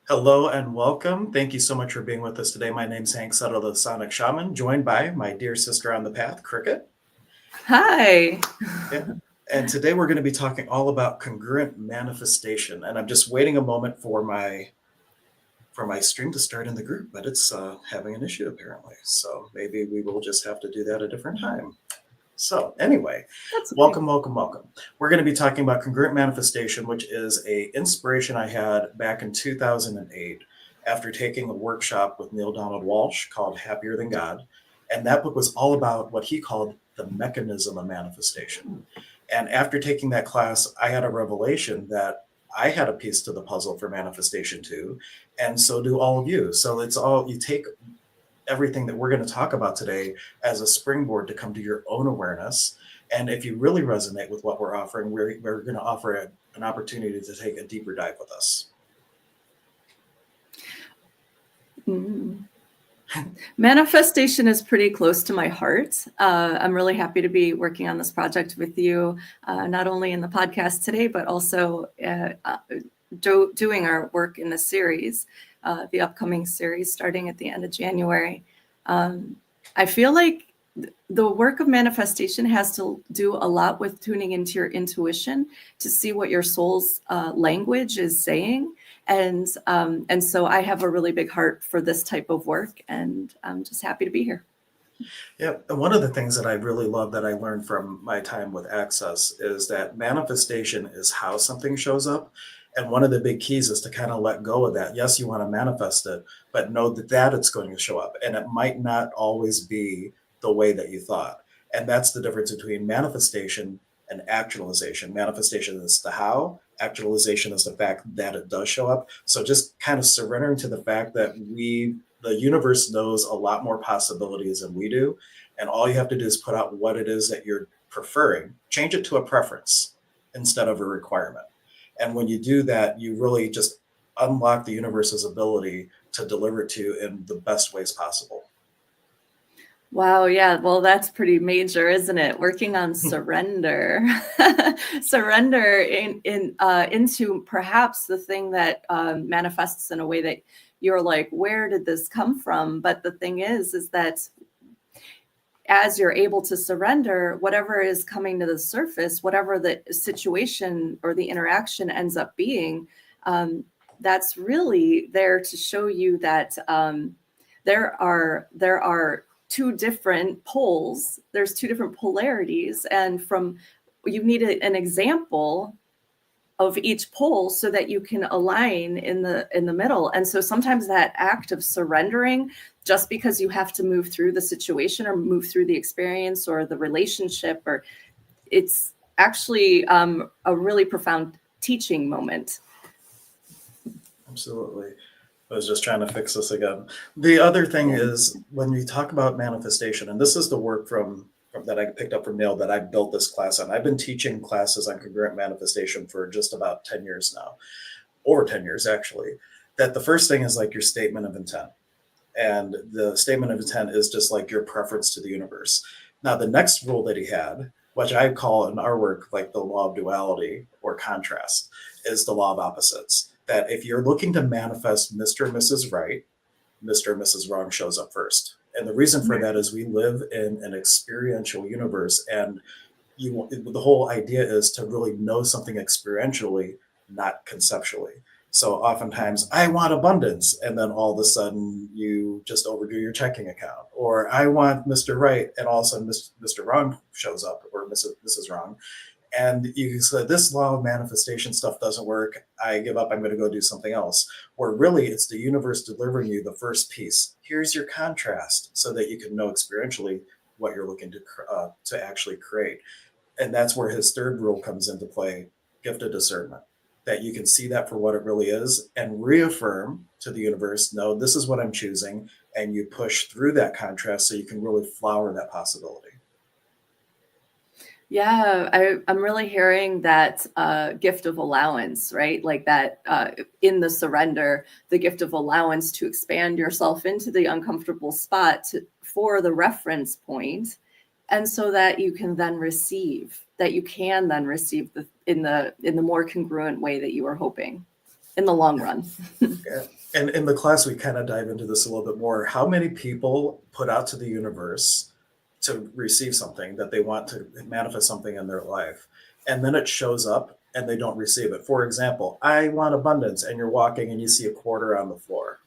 Hello and welcome. Thank you so much for being with us today. My name's Hank Settle, the Sonic Shaman, joined by my dear sister on the path, Cricket. Hi. Yeah. And today we're going to be talking all about congruent manifestation. And I'm just waiting a moment for my stream to start in the group, but it's having an issue apparently. So maybe we will just have to do that a different time. So anyway, That's okay. welcome. We're going to be talking about congruent manifestation, which is a inspiration I had back in 2008 after taking a workshop with Neil Donald Walsh called Happier Than God. And that book was all about what he called the mechanism of manifestation. And after taking that class, I had a revelation that I had a piece to the puzzle for manifestation too. And so do all of you. So it's all you take everything that we're going to talk about today as a springboard to come to your own awareness. And if you really resonate with what we're offering, we're going to offer an opportunity to take a deeper dive with us. Manifestation is pretty close to my heart. I'm really happy to be working on this project with you, not only in the podcast today, but also doing our work in the series, the upcoming series starting at the end of January. I feel like the work of manifestation has to do a lot with tuning into your intuition to see what your soul's language is saying. And so I have a really big heart for this type of work, and I'm just happy to be here. Yeah, and one of the things that I really love that I learned from my time with Access is that manifestation is how something shows up. And one of the big keys is to kind of let go of that. Yes, you want to manifest it, but know that it's going to show up. And it might not always be the way that you thought. And that's the difference between manifestation and actualization. Manifestation is the how, actualization is the fact that it does show up. So just kind of surrendering to the fact that the universe knows a lot more possibilities than we do. And all you have to do is put out what it is that you're preferring, change it to a preference instead of a requirement. And when you do that, you really just unlock the universe's ability to deliver to you in the best ways possible. Wow, yeah, well, that's pretty major, isn't it? Working on surrender, surrender into perhaps the thing that manifests in a way that you're like, where did this come from? But the thing is that as you're able to surrender, whatever is coming to the surface, whatever the situation or the interaction ends up being, that's really there to show you that there are two different poles. There's two different polarities, and you need an example of each pole so that you can align in the middle. And so sometimes that act of surrendering, just because you have to move through the situation or move through the experience or the relationship, or it's actually a really profound teaching moment. Absolutely. I was just trying to fix this again. The other thing is when we talk about manifestation, and this is the work from that I picked up from Neil that I built this class on. I've been teaching classes on congruent manifestation for just about 10 years now, over 10 years actually. That the first thing is like your statement of intent. And the statement of intent is just like your preference to the universe. Now, the next rule that he had, which I call in our work like the law of duality or contrast, is the law of opposites. That if you're looking to manifest Mr. and Mrs. Right, Mr. and Mrs. Wrong shows up first. And the reason for that is we live in an experiential universe, and the whole idea is to really know something experientially, not conceptually. So oftentimes, I want abundance, and then all of a sudden you just overdo your checking account. Or I want Mr. Right, and all of a sudden Mr. Wrong shows up, or Mrs. Wrong. And you said, this law of manifestation stuff doesn't work. I give up. I'm going to go do something else. Or really, it's the universe delivering you the first piece. Here's your contrast so that you can know experientially what you're looking to actually create. And that's where his third rule comes into play, gift of discernment, that you can see that for what it really is and reaffirm to the universe, no, this is what I'm choosing. And you push through that contrast so you can really flower that possibility. Yeah, I'm really hearing that gift of allowance, right? Like that in the surrender, the gift of allowance to expand yourself into the uncomfortable spot for the reference point, and so that you can then receive, in the more congruent way that you were hoping. in the long run. Yeah. And in the class, we kind of dive into this a little bit more. How many people put out to the universe to receive something that they want to manifest something in their life, and then it shows up and they don't receive it? For example, I want abundance, and you're walking and you see a quarter on the floor,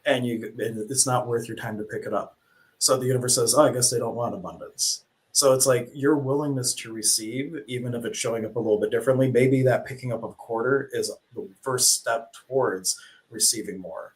and it's not worth your time to pick it up. So the universe says, "Oh, I guess they don't want abundance." So it's like your willingness to receive, even if it's showing up a little bit differently, maybe that picking up of a quarter is the first step towards receiving more.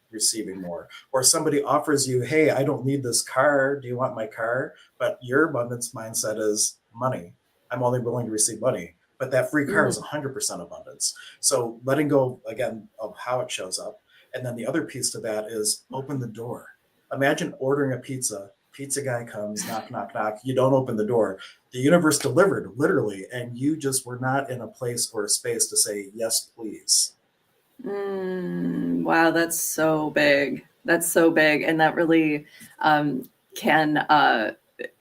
Or somebody offers you, "Hey, I don't need this car. Do you want my car?" But your abundance mindset is money. I'm only willing to receive money. But that free car is Mm. 100% abundance. So letting go again of how it shows up. And then the other piece to that is open the door. Imagine ordering a pizza. Pizza guy comes, knock, knock, knock. You don't open the door. The universe delivered, literally, and you just were not in a place or a space to say, "Yes, please." Wow, that's so big. That's so big. And that really can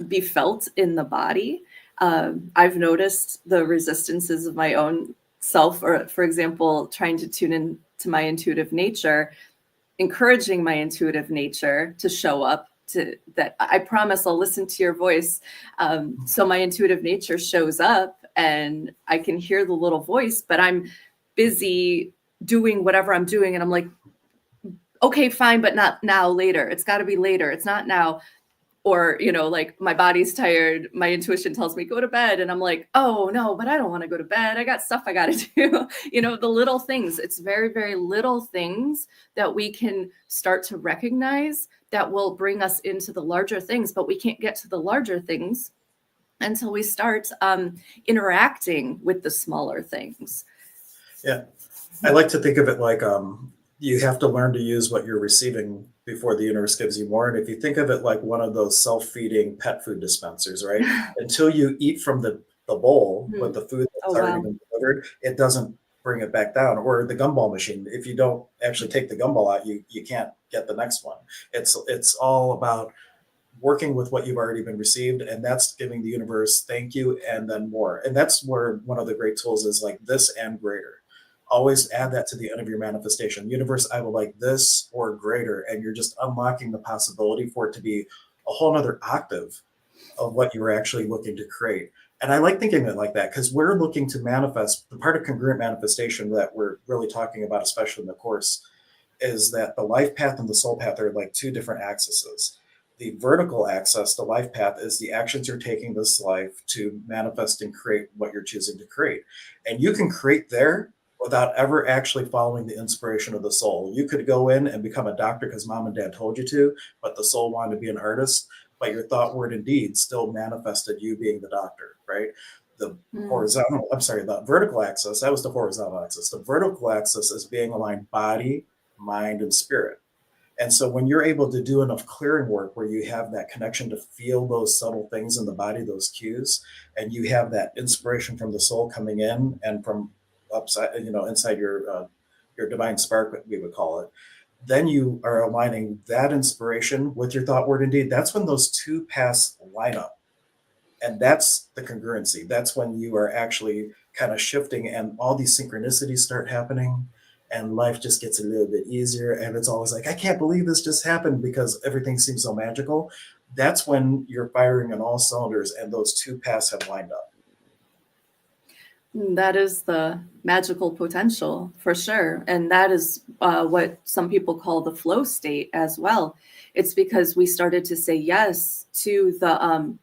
be felt in the body. I've noticed the resistances of my own self, or for example, trying to tune in to my intuitive nature, encouraging my intuitive nature to show up, to that I promise I'll listen to your voice. So my intuitive nature shows up and I can hear the little voice, but I'm busy doing whatever I'm doing. And I'm like, okay, fine, but not now, later. It's got to be later. It's not now. Or, like my body's tired. My intuition tells me go to bed. And I'm like, oh no, but I don't want to go to bed. I got stuff I got to do. The little things. It's very, very little things that we can start to recognize that will bring us into the larger things. But we can't get to the larger things until we start interacting with the smaller things. Yeah. I like to think of it like you have to learn to use what you're receiving before the universe gives you more. And if you think of it like one of those self-feeding pet food dispensers, right? Until you eat from the bowl with the food that's Oh, already wow. been delivered, it doesn't bring it back down. Or the gumball machine. If you don't actually take the gumball out, you can't get the next one. It's all about working with what you've already been received, and that's giving the universe thank you and then more. And that's where one of the great tools is like this and greater. Always add that to the end of your manifestation. Universe, I would like this or greater, and you're just unlocking the possibility for it to be a whole nother octave of what you were actually looking to create. And I like thinking of it like that because we're looking to manifest. The part of congruent manifestation that we're really talking about, especially in the course, is that the life path and the soul path are like two different axes. The vertical axis, the life path, is the actions you're taking this life to manifest and create what you're choosing to create. And you can create there without ever actually following the inspiration of the soul. You could go in and become a doctor because mom and dad told you to, but the soul wanted to be an artist, but your thought, word, and deed still manifested you being the doctor, right? The the vertical axis, that was the horizontal axis. The vertical axis is being aligned body, mind, and spirit. And so when you're able to do enough clearing work where you have that connection to feel those subtle things in the body, those cues, and you have that inspiration from the soul coming in and from upside, inside your divine spark, we would call it, then you are aligning that inspiration with your thought, word, and deed. That's when those two paths line up. And that's the congruency. That's when you are actually kind of shifting and all these synchronicities start happening and life just gets a little bit easier. And it's always like, I can't believe this just happened because everything seems so magical. That's when you're firing on all cylinders and those two paths have lined up. That is the magical potential for sure. And that is what some people call the flow state as well. It's because we started to say yes to the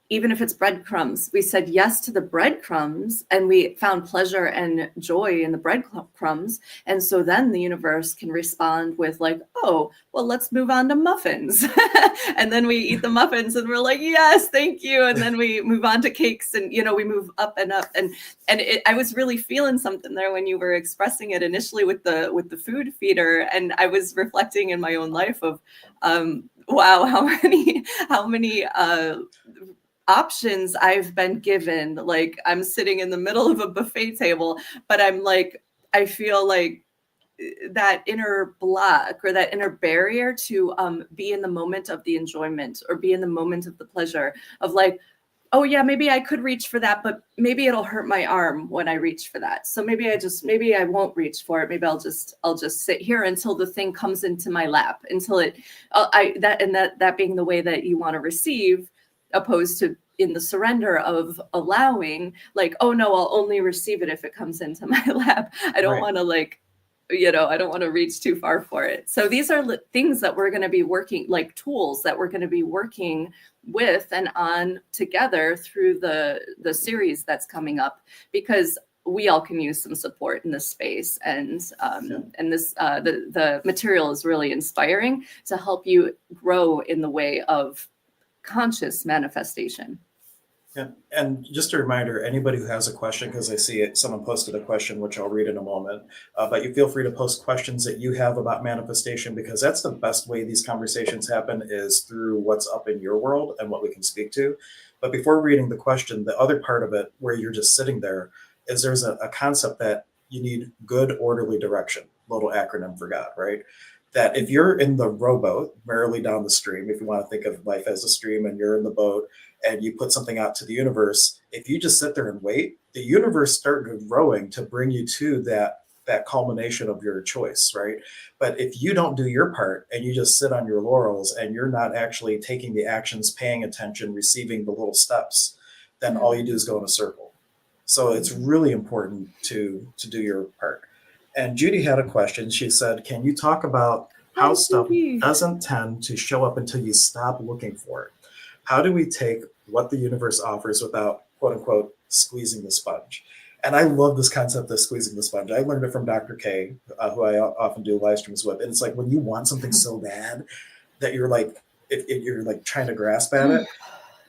even if it's breadcrumbs, we said yes to the breadcrumbs and we found pleasure and joy in the breadcrumbs. And so then the universe can respond with like, oh, well, let's move on to muffins. And then we eat the muffins and we're like, yes, thank you. And then we move on to cakes and, we move up and up. And I was really feeling something there when you were expressing it initially with the food feeder. And I was reflecting in my own life of, wow, how many options I've been given. Like I'm sitting in the middle of a buffet table, but I'm like, I feel like that inner block or that inner barrier to be in the moment of the enjoyment or be in the moment of the pleasure of like, oh yeah, maybe I could reach for that, but maybe it'll hurt my arm when I reach for that. So maybe I won't reach for it. Maybe I'll just sit here until the thing comes into my lap, until it, that being the way that you want to receive, opposed to in the surrender of allowing, like, oh no, I'll only receive it if it comes into my lap. I don't Right. want to, like, I don't want to reach too far for it. So these are things that we're going to be working, like tools that we're going to be working with and on together through the series that's coming up, because we all can use some support in this space. And this the material is really inspiring to help you grow in the way of conscious manifestation. Yeah. And just a reminder, anybody who has a question, because I see it, someone posted a question, which I'll read in a moment, but you feel free to post questions that you have about manifestation, because that's the best way these conversations happen, is through what's up in your world and what we can speak to. But before reading the question, the other part of it where you're just sitting there is there's a concept that you need good orderly direction, little acronym for God, right? That if you're in the rowboat merrily down the stream, if you want to think of life as a stream and you're in the boat and you put something out to the universe, if you just sit there and wait, the universe started rowing to bring you to that culmination of your choice, right? But if you don't do your part and you just sit on your laurels and you're not actually taking the actions, paying attention, receiving the little steps, then all you do is go in a circle. So it's really important to do your part. And Judy had a question. She said, can you talk about how stuff doesn't tend to show up until you stop looking for it? How do we take what the universe offers without, quote unquote, squeezing the sponge? And I love this concept of squeezing the sponge. I learned it from Dr. K, who I often do live streams with. And it's like when you want something so bad that you're like, if you're like trying to grasp at it.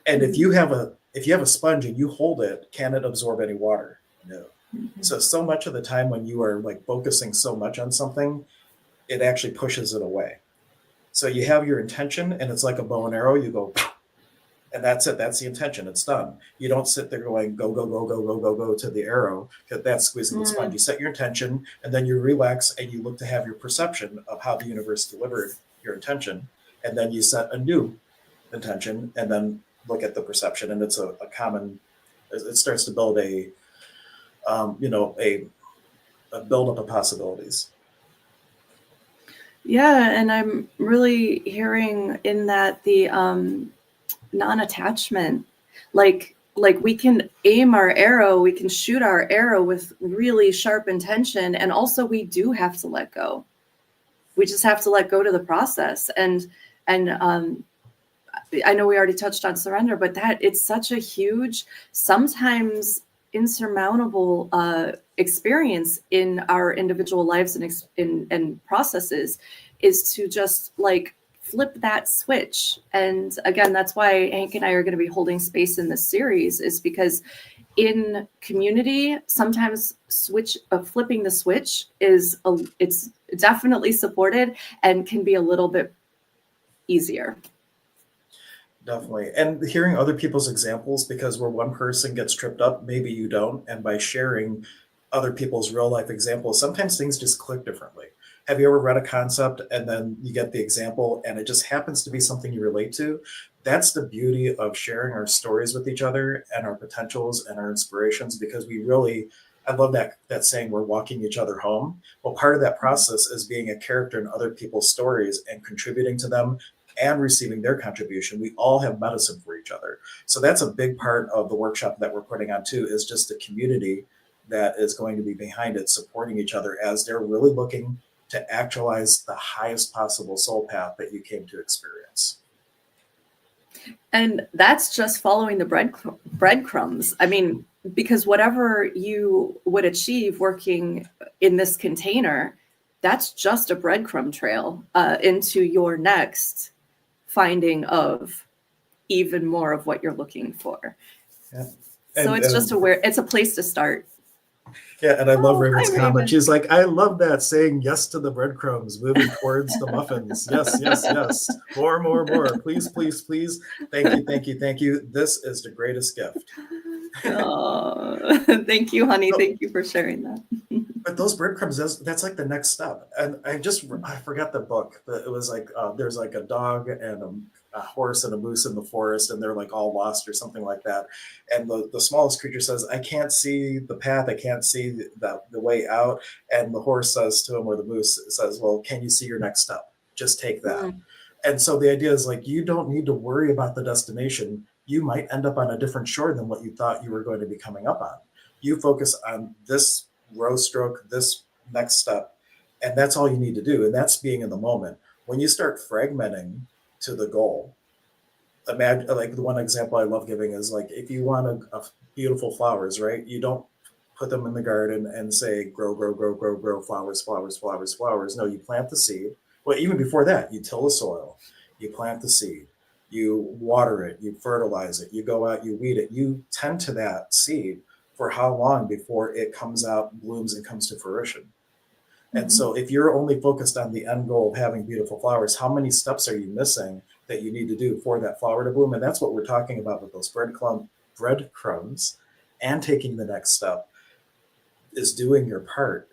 And if you have a sponge and you hold it, can it absorb any water? No. So much of the time when you are like focusing so much on something, it actually pushes it away. So you have your intention and it's like a bow and arrow. You go, and that's it. That's the intention. It's done. You don't sit there going, go, go, go, go, go, go, go to the arrow, because that's squeezing the sponge. You set your intention and then you relax and you look to have your perception of how the universe delivered your intention. And then you set a new intention and then look at the perception. And it's a common, it starts to build a buildup of possibilities. Yeah, and I'm really hearing in that the non-attachment, like we can aim our arrow, we can shoot our arrow with really sharp intention, and also we do have to let go. We just have to let go to the process. And I know we already touched on surrender, but that it's such a huge, sometimes insurmountable experience in our individual lives and processes, is to just like flip that switch. And again, that's why Hank and I are going to be holding space in this series, is because in community, sometimes flipping the switch it's definitely supported and can be a little bit easier. Definitely. And hearing other people's examples, because where one person gets tripped up, maybe you don't. And by sharing other people's real life examples, sometimes things just click differently. Have you ever read a concept and then you get the example and it just happens to be something you relate to? That's the beauty of sharing our stories with each other and our potentials and our inspirations, because I love that saying, we're walking each other home. Well, part of that process is being a character in other people's stories and contributing to them and receiving their contribution. We all have medicine for each other. So that's a big part of the workshop that we're putting on too, is just the community that is going to be behind it, supporting each other as they're really looking to actualize the highest possible soul path that you came to experience. And that's just following the breadcrumbs. I mean, because whatever you would achieve working in this container, that's just a breadcrumb trail into your next finding of even more of what you're looking for. Yeah. So it's just it's a place to start. Yeah, and I love Raven's comment. She's like, I love that, saying yes to the breadcrumbs, moving towards the muffins. Yes, yes, yes. More, more, more. Please, please, please. Thank you, thank you, thank you. This is the greatest gift. Oh, thank you, honey. Thank you for sharing that. But those breadcrumbs, that's like the next step. And I forgot the book. It was like there's like a dog and a horse and a moose in the forest, and they're like all lost or something like that. And the smallest creature says, I can't see the path. I can't see the way out. And the horse says to him, or the moose says, well, can you see your next step? Just take that. Mm. And so the idea is like, you don't need to worry about the destination. You might end up on a different shore than what you thought you were going to be coming up on. You focus on this row stroke, this next step, and that's all you need to do. And that's being in the moment. When you start fragmenting to the goal, imagine, like the one example I love giving is like, if you want a beautiful flowers, right? You don't put them in the garden and say, grow, grow, grow, grow, grow, flowers, flowers, flowers, flowers. No, you plant the seed. Well, even before that, you till the soil, you plant the seed, you water it, you fertilize it, you go out, you weed it, you tend to that seed for how long before it comes out, blooms, and comes to fruition. And Mhm. so if you're only focused on the end goal of having beautiful flowers, how many steps are you missing that you need to do for that flower to bloom? And that's what we're talking about with those breadcrumbs and taking the next step is doing your part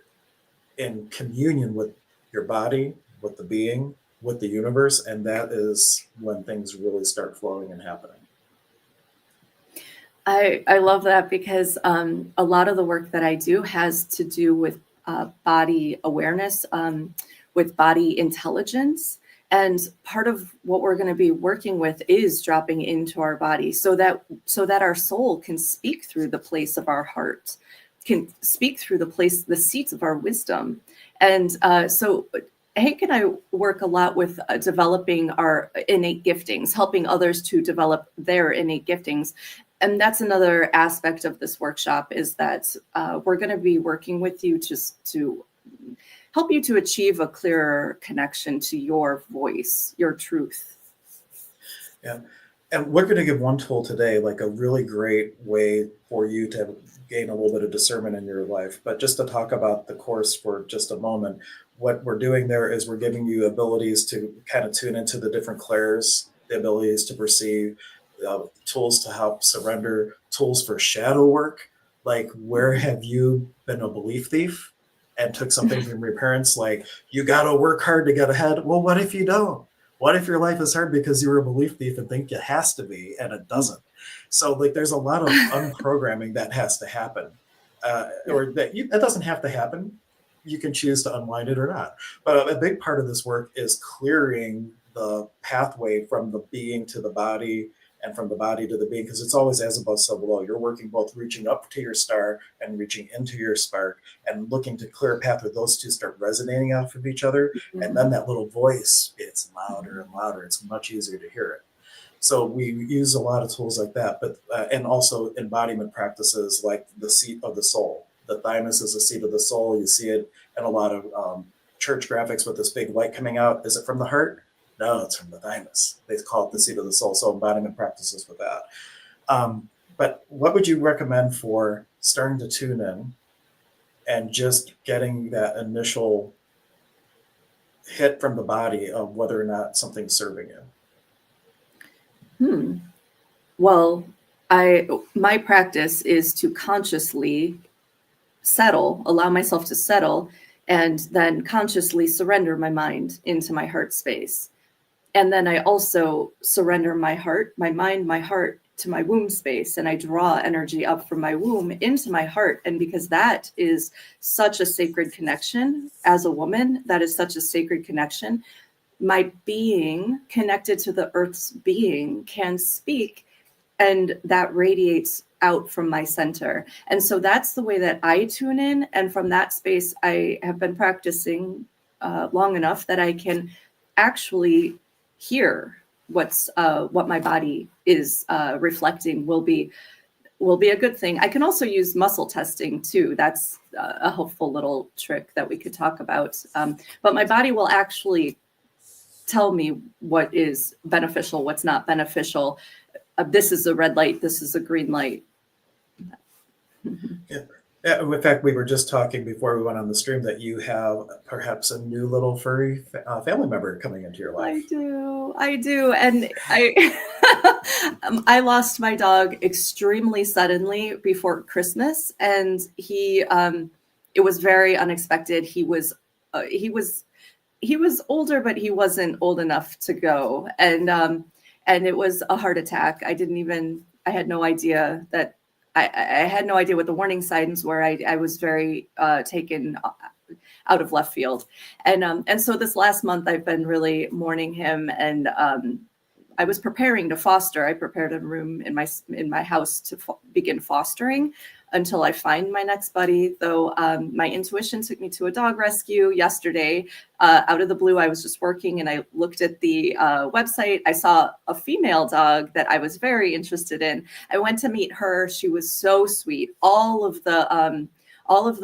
in communion with your body, with the being, with the universe. And that is when things really start flowing and happening. I love that because a lot of the work that I do has to do with body awareness, with body intelligence. And part of what we're going to be working with is dropping into our body so that our soul can speak through the place of our heart, can speak through the seats of our wisdom. And so Hank and I work a lot with developing our innate giftings, helping others to develop their innate giftings. And that's another aspect of this workshop is that we're going to be working with you just to help you to achieve a clearer connection to your voice, your truth. Yeah. And we're going to give one tool today, like a really great way for you to gain a little bit of discernment in your life. But just to talk about the course for just a moment, what we're doing there is we're giving you abilities to kind of tune into the different clairs, the abilities to perceive, tools to help surrender, tools for shadow work. Like, where have you been a belief thief and took something from your parents? Like, you got to work hard to get ahead. Well, what if you don't? What if your life is hard because you're a belief thief and think it has to be and it doesn't? So, like, there's a lot of unprogramming that has to happen, Yeah. or that doesn't have to happen. You can choose to unwind it or not. But a big part of this work is clearing the pathway from the being to the body and from the body to the being, because it's always as above, so below. You're working both reaching up to your star and reaching into your spark and looking to clear a path where those two start resonating off of each other. And then Mhm. that little voice gets louder and louder. It's much easier to hear it. So we use a lot of tools like that, but and also embodiment practices like the seat of the soul. The thymus is the seat of the soul. You see it in a lot of church graphics with this big light coming out. Is it from the heart? No, it's from the thymus. They call it the seat of the soul. So embodiment practices with that. But what would you recommend for starting to tune in and just getting that initial hit from the body of whether or not something's serving you? Hmm. Well, my practice is to consciously settle, allow myself to settle, and then consciously surrender my mind into my heart space. And then I also surrender my heart, my mind, my heart to my womb space. And I draw energy up from my womb into my heart. And because that is such a sacred connection as a woman, that is such a sacred connection. My being connected to the earth's being can speak, and that radiates out from my center. And so that's the way that I tune in. And from that space, I have been practicing long enough that I can actually hear what my body is reflecting will be a good thing. I can also use muscle testing too. That's a helpful little trick that we could talk about. But my body will actually tell me what is beneficial, what's not beneficial. This is a red light. This is a green light. Yeah. Yeah, in fact, we were just talking before we went on the stream that you have perhaps a new little furry family member coming into your I life. do. I do. And I I lost my dog extremely suddenly before Christmas, and it was very unexpected. He was older, but he wasn't old enough to go. And and it was a heart attack. I had no idea that, I had no idea what the warning signs were. I was very taken out of left field. And so this last month I've been really mourning him, and I was preparing to foster. I prepared a room in my house to begin fostering until I find my next buddy. Though my intuition took me to a dog rescue yesterday. Out of the blue, I was just working and I looked at the website. I saw a female dog that I was very interested in. I went to meet her. She was so sweet. All of the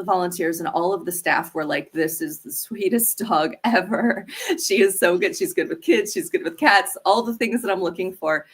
volunteers and all of the staff were like, this is the sweetest dog ever. She is so good. She's good with kids. She's good with cats, all the things that I'm looking for.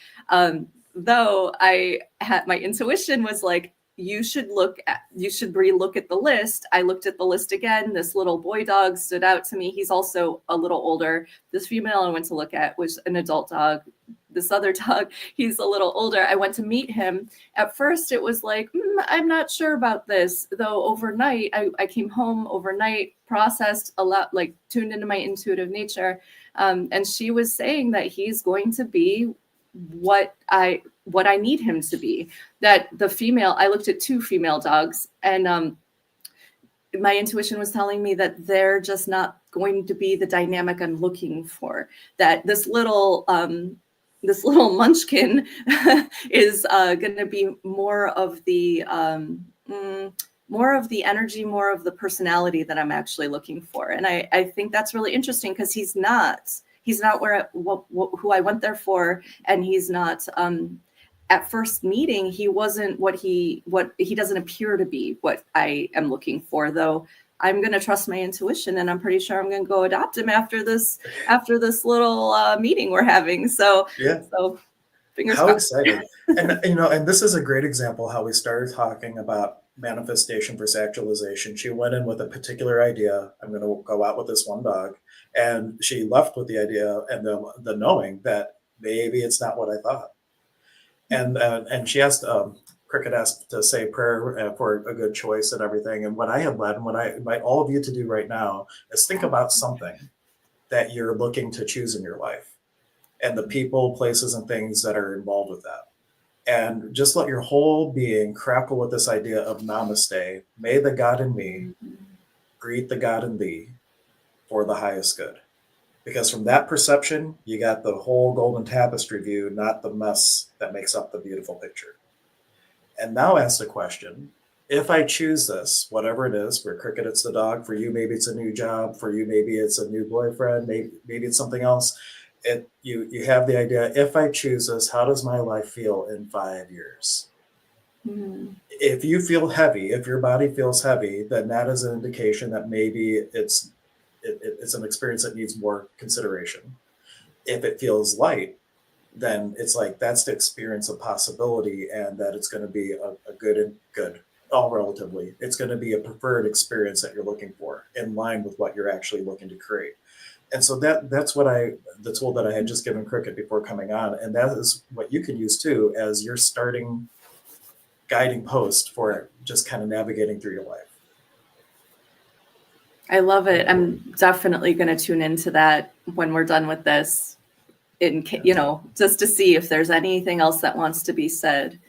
Though my intuition was like, you should relook at the list. I looked at the list again. This little boy dog stood out to me. He's also a little older. This female I went to look at was an adult dog. This other dog, he's a little older. I went to meet him. At first, it was like, I'm not sure about this. Though overnight, I came home overnight, processed a lot, like tuned into my intuitive nature. And she was saying that he's going to be what I need him to be. That the female, I looked at 2 female dogs, and my intuition was telling me that they're just not going to be the dynamic I'm looking for. That this little munchkin is going to be more of the energy, more of the personality that I'm actually looking for. And I think that's really interesting, because he's not who I went there for, and he's not. At first meeting, he wasn't what he doesn't appear to be what I am looking for. Though I'm going to trust my intuition, and I'm pretty sure I'm going to go adopt him after this little meeting we're having. So Yeah. So fingers How crossed. exciting. And this is a great example how we started talking about manifestation versus actualization. She went in with a particular idea. I'm going to go out with this one dog. And she left with the idea and the knowing that maybe it's not what I thought. And she asked, Cricket asked to say prayer for a good choice and everything. And what I had led, and what I invite all of you to do right now, is think about something that you're looking to choose in your life, and the people, places, and things that are involved with that. And just let your whole being grapple with this idea of namaste. May the God in me greet the God in thee for the highest good. Because from that perception, you got the whole golden tapestry view, not the mess that makes up the beautiful picture. And now ask the question, if I choose this, whatever it is, for Cricket it's the dog, for you maybe it's a new job, for you maybe it's a new boyfriend, maybe it's something else. You have the idea, if I choose this, how does my life feel in 5 years? If you feel heavy, if your body feels heavy, then that is an indication that maybe it's an experience that needs more consideration. If it feels light, then it's like that's the experience of possibility, and that it's going to be a good, all relatively. It's going to be a preferred experience that you're looking for, in line with what you're actually looking to create. And so that's the tool that I had just given Cricket before coming on, and that is what you can use too as your starting guiding post for just kind of navigating through your life. I love it. I'm definitely going to tune into that when we're done with this, just to see if there's anything else that wants to be said.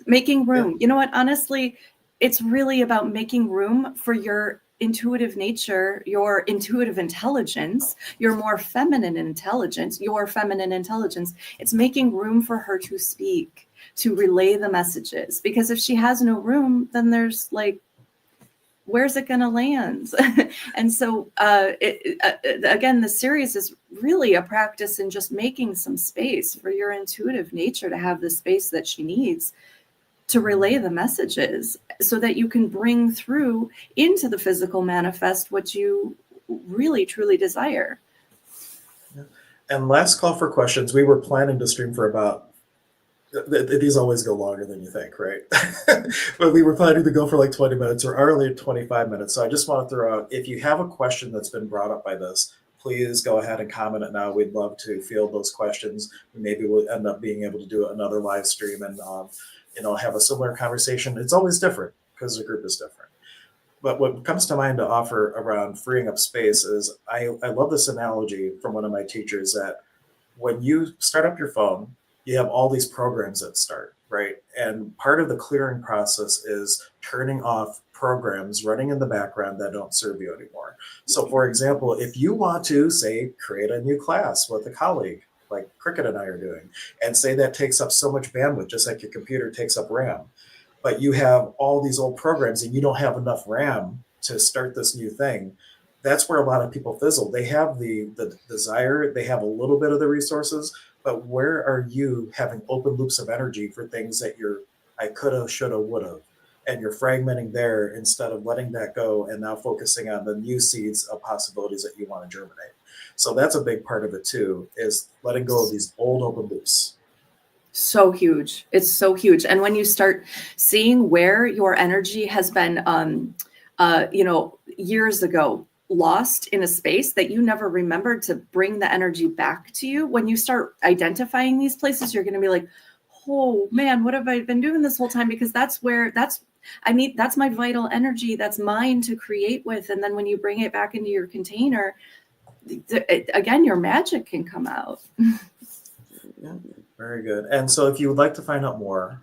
Making room. You know what? Honestly, it's really about making room for your intuitive nature, your intuitive intelligence, your more feminine intelligence, your feminine intelligence. It's making room for her to speak, to relay the messages. Because if she has no room, then there's like, where's it going to land? And so, again, the series is really a practice in just making some space for your intuitive nature to have the space that she needs to relay the messages, so that you can bring through into the physical manifest what you really, truly desire. And last call for questions. We were planning to stream for about, these always go longer than you think, right? But we were planning to go for like 20 minutes, or earlier 25 minutes. So I just want to throw out, if you have a question that's been brought up by this, please go ahead and comment it now. We'd love to field those questions. Maybe we'll end up being able to do another live stream and have a similar conversation. It's always different because the group is different. But what comes to mind to offer around freeing up space is I love this analogy from one of my teachers, that when you start up your phone, you have all these programs that start, right? And part of the clearing process is turning off programs running in the background that don't serve you anymore. So, for example, if you want to, say, create a new class with a colleague, like Cricket and I are doing, and say that takes up so much bandwidth, just like your computer takes up RAM, but you have all these old programs and you don't have enough RAM to start this new thing, that's where a lot of people fizzle. They have the desire, they have a little bit of the resources, but where are you having open loops of energy for things that you're, I coulda, shoulda, woulda, and you're fragmenting there instead of letting that go and now focusing on the new seeds of possibilities that you want to germinate. So that's a big part of it too, is letting go of these old open loops. So huge. It's so huge. And when you start seeing where your energy has been, years ago, lost in a space that you never remembered to bring the energy back to you, when you start identifying these places, you're going to be like, oh man, what have I been doing this whole time? Because that's my vital energy. That's mine to create with. And then when you bring it back into your container, again, your magic can come out. Yeah, very good. And so if you would like to find out more,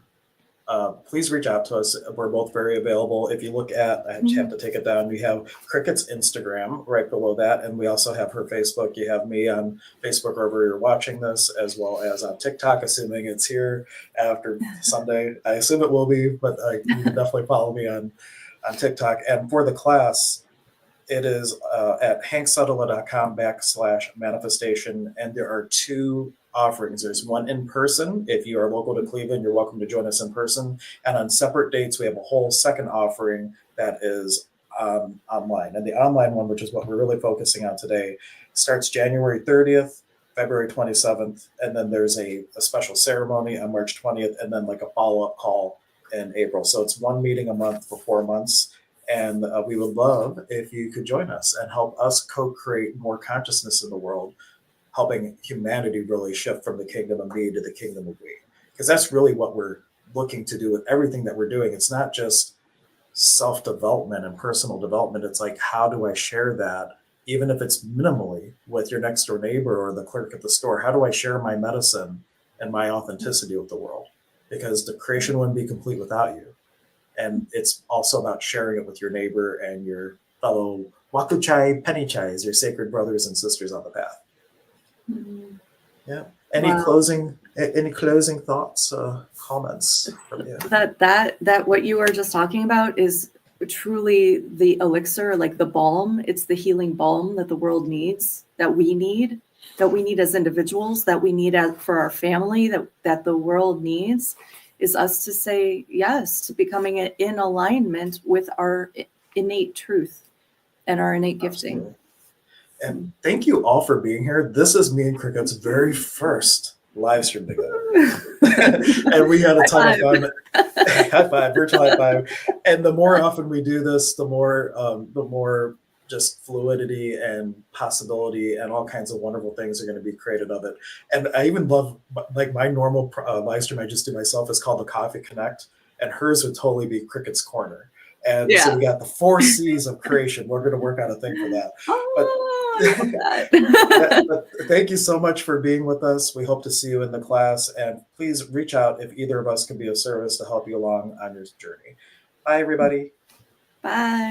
please reach out to us. We're both very available. If you look at, I have to take it down, we have Cricket's Instagram right below that. And we also have her Facebook. You have me on Facebook wherever you're watching this, as well as on TikTok, assuming it's here after Sunday. I assume it will be, but you can definitely follow me on TikTok. And for the class, it is at hanksutherland.com/manifestation. And there are two offerings. There's one in person. If you are local to Cleveland, you're welcome to join us in person. And on separate dates, we have a whole second offering that is online. And the online one, which is what we're really focusing on today, starts January 30th, February 27th. And then there's a special ceremony on March 20th, and then like a follow-up call in April. So it's one meeting a month for 4 months. And we would love if you could join us and help us co-create more consciousness in the world, helping humanity really shift from the kingdom of me to the kingdom of we. Because that's really what we're looking to do with everything that we're doing. It's not just self-development and personal development. It's like, how do I share that, even if it's minimally, with your next door neighbor or the clerk at the store? How do I share my medicine and my authenticity with the world? Because the creation wouldn't be complete without you. And it's also about sharing it with your neighbor and your fellow Wakuchai Penichais, your sacred brothers and sisters on the path. Yeah. Any closing thoughts, comments from you? That what you were just talking about is truly the elixir, like the balm. It's the healing balm that the world needs, that we need as individuals, that we need for our family, that the world needs, is us to say yes to becoming in alignment with our innate truth and our innate gifting. Absolutely. And thank you all for being here. This is me and Cricket's very first live stream together. And we had a ton of fun. High five, virtual high five. And the more often we do this, the more just fluidity and possibility and all kinds of wonderful things are going to be created of it. And I even love, like, my normal live stream I just do myself is called the Coffee Connect, and hers would totally be Cricket's Corner. And so we got the 4 C's of creation. We're going to work on a thing for that. But thank you so much for being with us. We hope to see you in the class. And please reach out if either of us can be of service to help you along on your journey. Bye, everybody. Bye.